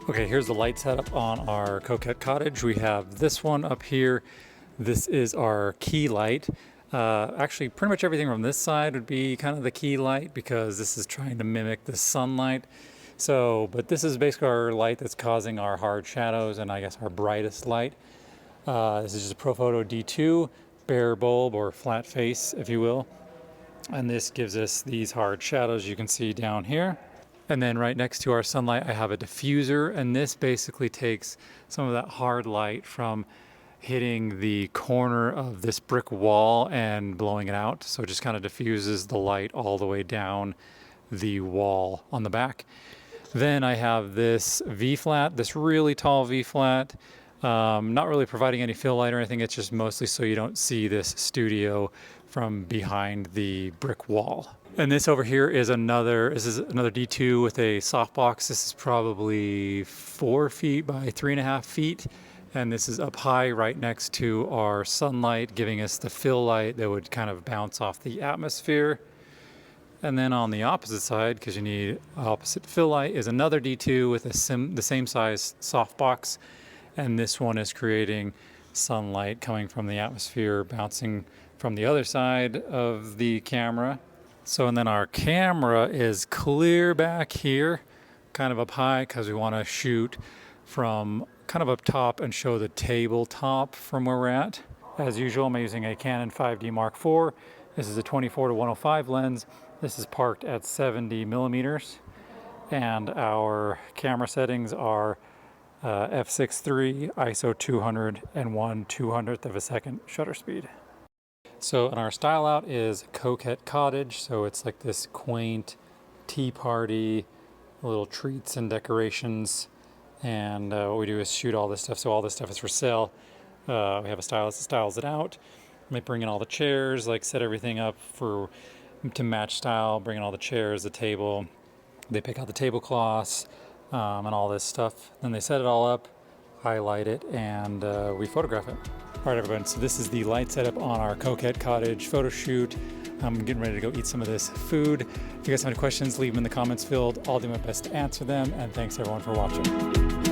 Okay, here's the light setup on our Coquette Cottage. We have this one up here. This is our key light. Actually, pretty much everything from this side would be kind of the key light because this is trying to mimic the sunlight. But this is basically our light that's causing our hard shadows and I guess our brightest light. This is just a Profoto D2, bare bulb or flat face, if you will. And this gives us these hard shadows you can see down here. And then right next to our sunlight, I have a diffuser, and this basically takes some of that hard light from hitting the corner of this brick wall and blowing it out. So it just kind of diffuses the light all the way down the wall on the back. Then I have this V-flat, this really tall V-flat, not really providing any fill light or anything. It's just mostly so you don't see this studio from behind the brick wall. And this over here is another D2 with a softbox. This is probably 4 feet by 3.5 feet. And this is up high right next to our sunlight, giving us the fill light that would kind of bounce off the atmosphere. And then on the opposite side, because you need opposite fill light, is another D2 with the same size softbox. And this one is creating sunlight coming from the atmosphere, bouncing from the other side of the camera. And then our camera is clear back here, kind of up high, because we want to shoot from kind of up top and show the tabletop from where we're at. As usual, I'm using a Canon 5D Mark IV. This is a 24-105 lens. This is parked at 70 millimeters. And our camera settings are f6.3, ISO 200, and 1/200th of a second shutter speed. And our style out is Coquette Cottage. So it's like this quaint tea party, little treats and decorations. And what we do is shoot all this stuff. So all this stuff is for sale. We have a stylist that styles it out. They bring in all the chairs, like set everything up to match style, bring in all the chairs, the table. They pick out the tablecloths and all this stuff. Then they set it all up, highlight it, and we photograph it. All right, everyone, so this is the light setup on our Coquette Cottage photo shoot. I'm getting ready to go eat some of this food. If you guys have any questions, leave them in the comments field. I'll do my best to answer them, and thanks everyone for watching.